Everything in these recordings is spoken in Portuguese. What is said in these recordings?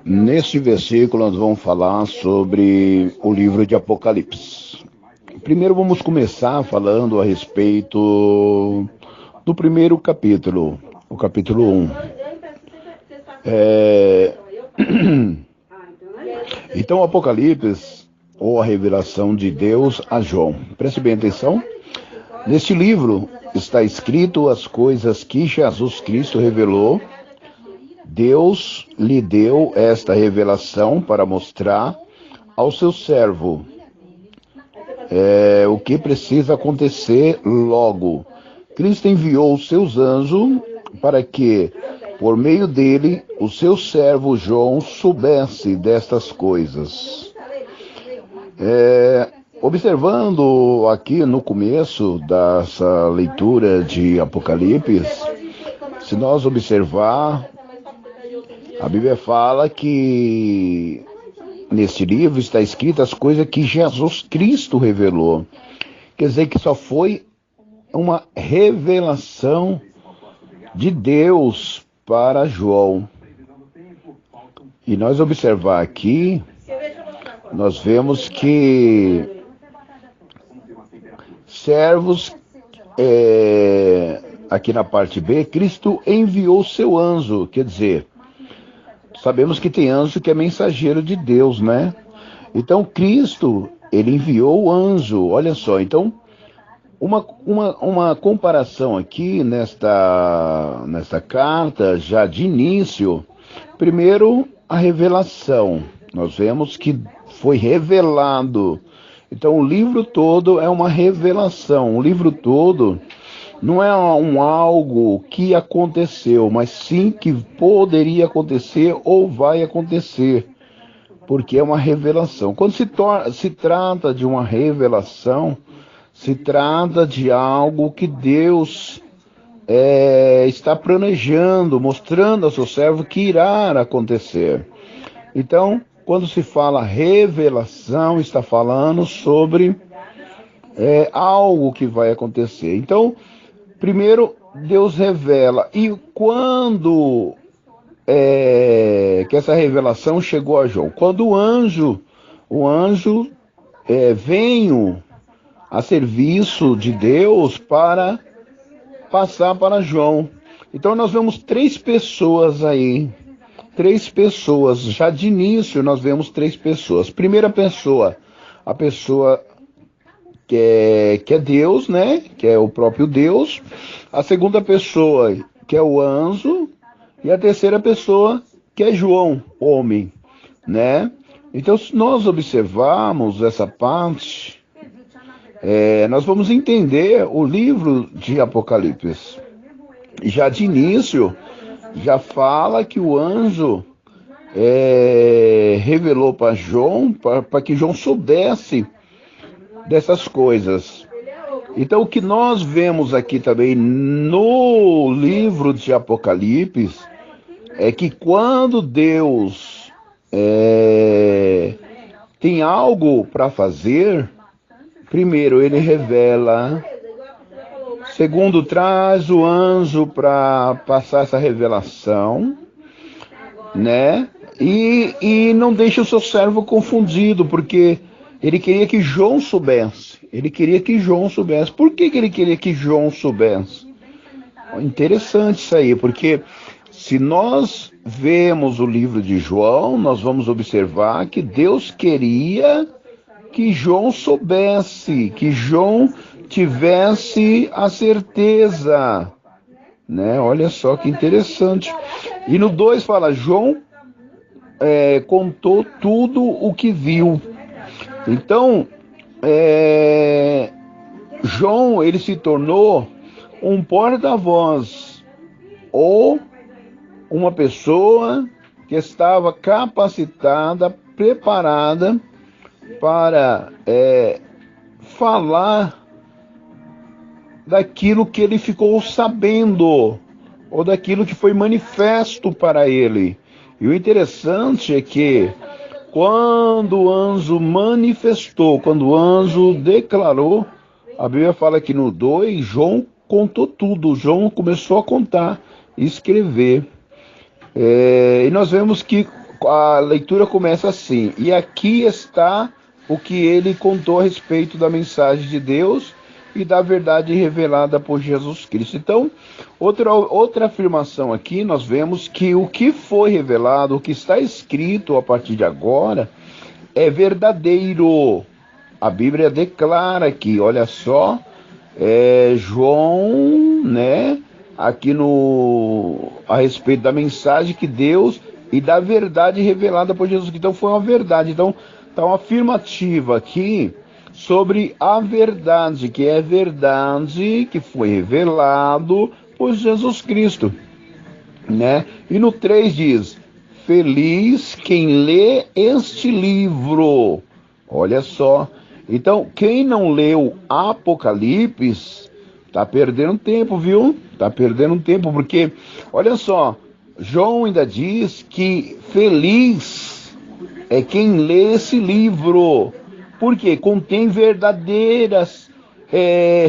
Neste versículo nós vamos falar sobre o livro de Apocalipse. Primeiro vamos começar falando a respeito do primeiro capítulo, o capítulo 1. Então o Apocalipse, ou a revelação de Deus a João. Preste bem atenção. Neste livro está escrito as coisas que Jesus Cristo revelou. Deus lhe deu esta revelação para mostrar ao seu servo o que precisa acontecer logo. Cristo enviou os seus anjos para que, por meio dele, o seu servo João soubesse destas coisas. Observando aqui no começo dessa leitura de Apocalipse, se nós observar, a Bíblia fala que neste livro está escrito as coisas que Jesus Cristo revelou. Quer dizer que só foi uma revelação de Deus para João. E nós observar aqui, nós vemos que servos, aqui na parte B, Cristo enviou seu anjo, quer dizer, sabemos que tem anjo que é mensageiro de Deus, né? Então Cristo, ele enviou o anjo, olha só, então uma comparação aqui nesta carta, já de início. Primeiro, a revelação. Nós vemos que foi revelado. Então, o livro todo é uma revelação. O livro todo não é algo que aconteceu, mas sim que poderia acontecer ou vai acontecer. Porque é uma revelação. Quando se trata de uma revelação, se trata de algo que Deus está planejando, mostrando ao seu servo que irá acontecer. Então, quando se fala revelação, está falando sobre algo que vai acontecer. Então, primeiro, Deus revela. E quando que essa revelação chegou a João? Quando o anjo veio a serviço de Deus para passar para João. Então nós vemos três pessoas aí. Três pessoas. Já de início nós vemos três pessoas. Primeira pessoa, a pessoa que é Deus, né? Que é o próprio Deus. A segunda pessoa, que é o anjo. E a terceira pessoa, que é João, homem, né? Então, se nós observarmos essa parte, nós vamos entender o livro de Apocalipse. Já de início, já fala que o anjo revelou para João, para que João soubesse dessas coisas. Então, o que nós vemos aqui também no livro de Apocalipse é que quando Deus tem algo para fazer, primeiro ele revela, segundo traz o anjo para passar essa revelação, né? E não deixa o seu servo confundido, porque ele queria que João soubesse. Ele queria que João soubesse. Por que ele queria que João soubesse? Interessante isso aí, porque se nós vemos o livro de João, nós vamos observar que Deus queria que João soubesse, que João tivesse a certeza, né? Olha só que interessante. E no 2 fala, João contou tudo o que viu. Então, João, ele se tornou um porta-voz, ou uma pessoa que estava capacitada, preparada para falar daquilo que ele ficou sabendo, ou daquilo que foi manifesto para ele. E o interessante é que quando o anjo manifestou, quando o anjo declarou, a Bíblia fala que no 2, João contou tudo. João começou a contar escrever. E nós vemos que a leitura começa assim: e aqui está o que ele contou a respeito da mensagem de Deus e da verdade revelada por Jesus Cristo. Então, outra afirmação aqui, nós vemos que o que foi revelado, o que está escrito a partir de agora, é verdadeiro. A Bíblia declara aqui, olha só, João, né, aqui a respeito da mensagem que Deus e da verdade revelada por Jesus. Então foi uma verdade. Então está uma afirmativa aqui sobre a verdade, que é verdade que foi revelado por Jesus Cristo, né? E no 3 diz: feliz quem lê este livro. Olha só. Então, quem não leu Apocalipse tá perdendo tempo, viu? Tá perdendo tempo, porque, olha só, João ainda diz que feliz é quem lê esse livro, porque contém verdadeiras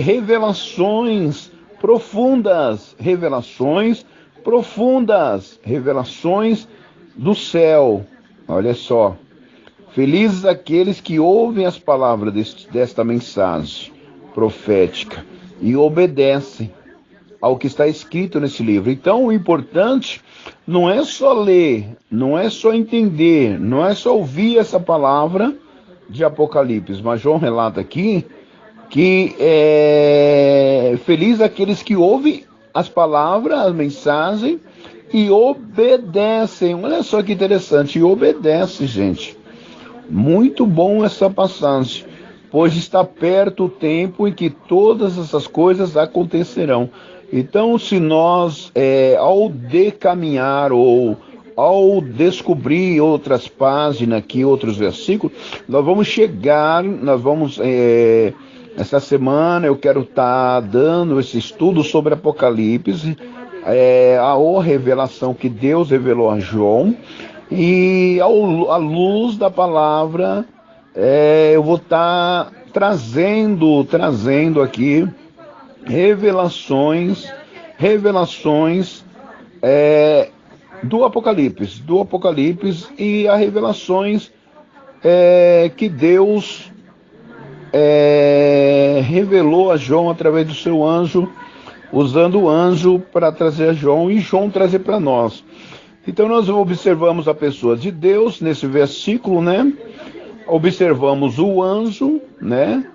revelações profundas, revelações do céu. Olha só. Felizes aqueles que ouvem as palavras desta mensagem profética e obedecem ao que está escrito nesse livro. Então, o importante não é só ler, não é só entender, não é só ouvir essa palavra de Apocalipse, mas João relata aqui que é feliz aqueles que ouvem as palavras, a mensagem e obedecem. Olha só que interessante, e obedece, gente. Muito bom essa passagem, pois está perto o tempo em que todas essas coisas acontecerão. Então, se nós, ao decaminhar ou ao descobrir outras páginas aqui, outros versículos, essa semana eu quero estar dando esse estudo sobre Apocalipse, a revelação que Deus revelou a João, e à luz da palavra, eu vou estar trazendo aqui revelações do Apocalipse e as revelações que Deus revelou a João através do seu anjo, usando o anjo para trazer a João e João trazer para nós. Então nós observamos a pessoa de Deus nesse versículo, né? Observamos o anjo, né?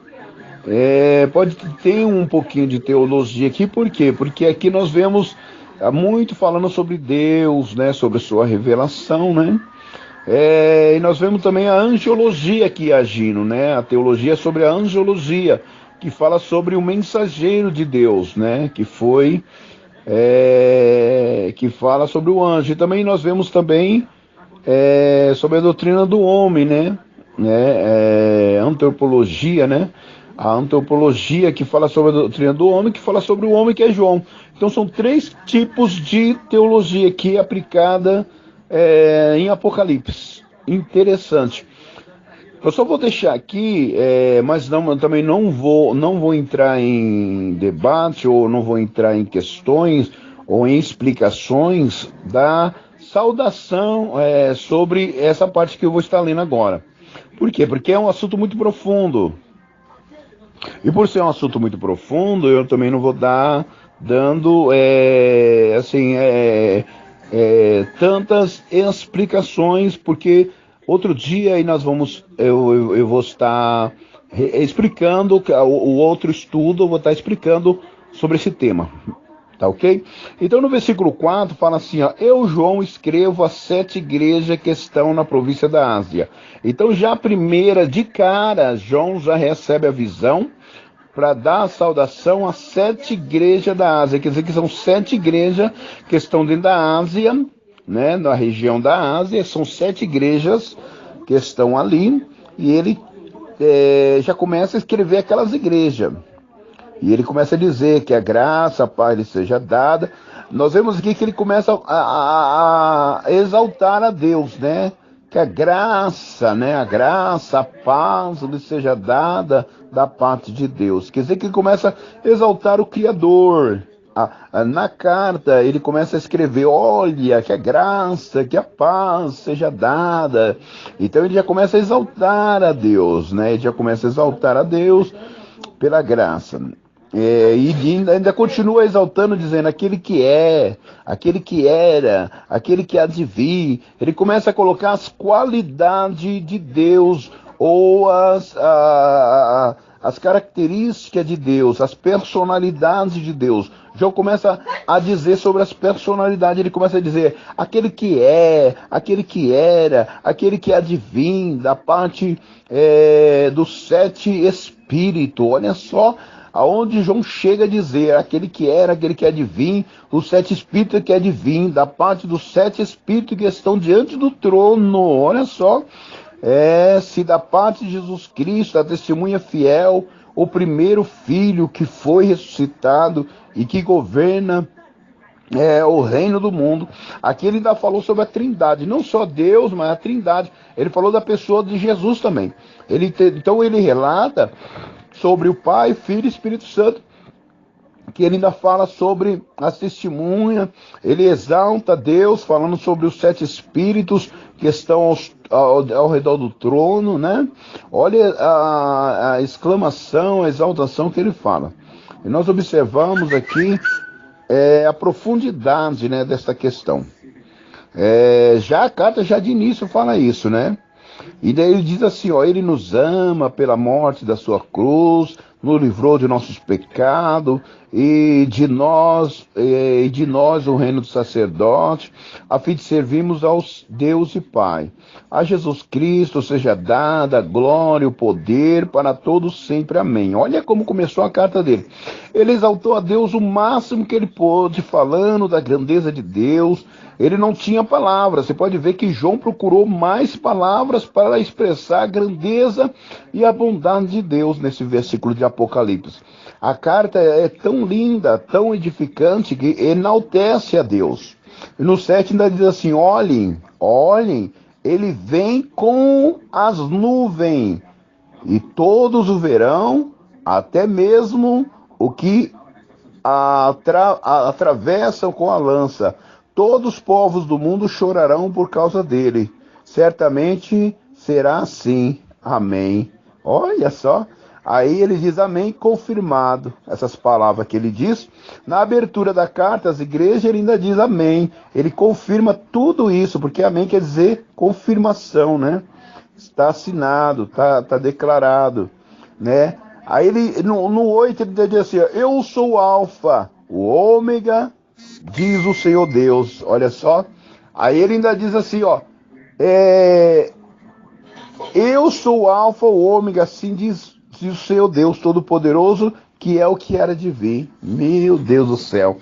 Pode ter um pouquinho de teologia aqui, por quê? Porque aqui nós vemos muito falando sobre Deus, né? Sobre a sua revelação, né? E nós vemos também a angiologia aqui agindo, né? A teologia sobre a angiologia, que fala sobre o mensageiro de Deus, né? Que fala sobre o anjo. E também nós vemos também sobre a doutrina do homem, né? Antropologia, né? A antropologia que fala sobre a doutrina do homem, que fala sobre o homem, que é João. Então são 3 tipos de teologia aqui aplicada em Apocalipse. Interessante. Eu só vou deixar aqui, mas também não vou entrar em debate, ou não vou entrar em questões ou em explicações da saudação sobre essa parte que eu vou estar lendo agora. Por quê? Porque é um assunto muito profundo. E por ser um assunto muito profundo, eu também não vou dando tantas explicações, porque outro dia aí eu vou estar explicando o outro estudo, eu vou estar explicando sobre esse tema. Tá ok? Então no versículo 4 fala assim, ó: eu, João, escrevo às 7 igrejas que estão na província da Ásia. Então já a primeira, de cara, João já recebe a visão para dar a saudação às 7 igrejas da Ásia. Quer dizer que são 7 igrejas que estão dentro da Ásia, né? Na região da Ásia, são 7 igrejas que estão ali, e ele já começa a escrever aquelas igrejas. E ele começa a dizer que a graça, a paz lhe seja dada. Nós vemos aqui que ele começa a exaltar a Deus, né? Que a graça, né? A graça, a paz lhe seja dada da parte de Deus. Quer dizer que ele começa a exaltar o Criador, Na carta ele começa a escrever, olha, que a graça, que a paz seja dada. Então ele já começa a exaltar a Deus, né? Ele já começa a exaltar a Deus pela graça. E ainda continua exaltando, dizendo aquele que é, aquele que era, aquele que há de vir. Ele começa a colocar as qualidades de Deus, ou as características de Deus, as personalidades de Deus. João começa a dizer sobre as personalidades, ele começa a dizer aquele que é, aquele que era, aquele que há de vir, da parte dos 7 espíritos. Olha só aonde João chega a dizer aquele que era, aquele que há de vir, os 7 espíritos que há de vir, da parte dos 7 espíritos que estão diante do trono. Olha só, se da parte de Jesus Cristo, a testemunha fiel, o primeiro filho que foi ressuscitado e que governa o reino do mundo. Aqui ele ainda falou sobre a Trindade, não só Deus, mas a Trindade. Ele falou da pessoa de Jesus também. Então ele relata sobre o Pai, Filho e Espírito Santo, que ele ainda fala sobre as testemunhas. Ele exalta Deus, falando sobre os 7 espíritos que estão ao redor do trono, né? Olha a exclamação, a exaltação que ele fala. E nós observamos aqui a profundidade, né, dessa questão. Já a carta já de início fala isso, né? E daí ele diz assim, ó, ele nos ama pela morte da sua cruz, nos livrou de nossos pecados e de nós o reino do sacerdote, a fim de servirmos aos Deus e Pai. A Jesus Cristo seja dada a glória e o poder para todos sempre. Amém. Olha como começou a carta dele. Ele exaltou a Deus o máximo que ele pôde, falando da grandeza de Deus. Ele não tinha palavras. Você pode ver que João procurou mais palavras para expressar a grandeza e a bondade de Deus nesse versículo de Apocalipse. A carta é tão linda, tão edificante, que enaltece a Deus. E no 7 ainda diz assim, olhem, ele vem com as nuvens, e todos o verão, até mesmo o que atravessam com a lança. Todos os povos do mundo chorarão por causa dele. Certamente será assim. Amém. Olha só. Aí ele diz amém, confirmado. Essas palavras que ele diz. Na abertura da carta às igrejas, ele ainda diz amém. Ele confirma tudo isso, porque amém quer dizer confirmação, né? Está assinado, está declarado, né? Aí ele, no 8, ele diz assim, eu sou o Alfa, o Ômega, diz o Senhor Deus. Olha só. Aí ele ainda diz assim, ó, eu sou o Alfa, o Ômega, assim diz o Senhor Deus Todo-Poderoso, que é o que era de vir. Meu Deus do céu.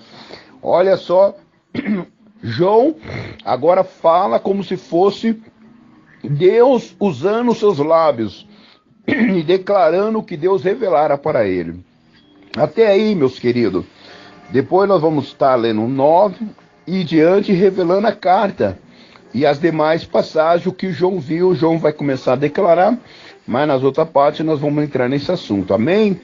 Olha só, João agora fala como se fosse Deus usando os seus lábios e declarando o que Deus revelara para ele. Até aí, meus queridos. Depois nós vamos estar lendo o 9 e diante revelando a carta. E as demais passagens, o que João viu, João vai começar a declarar, mas nas outras partes nós vamos entrar nesse assunto. Amém?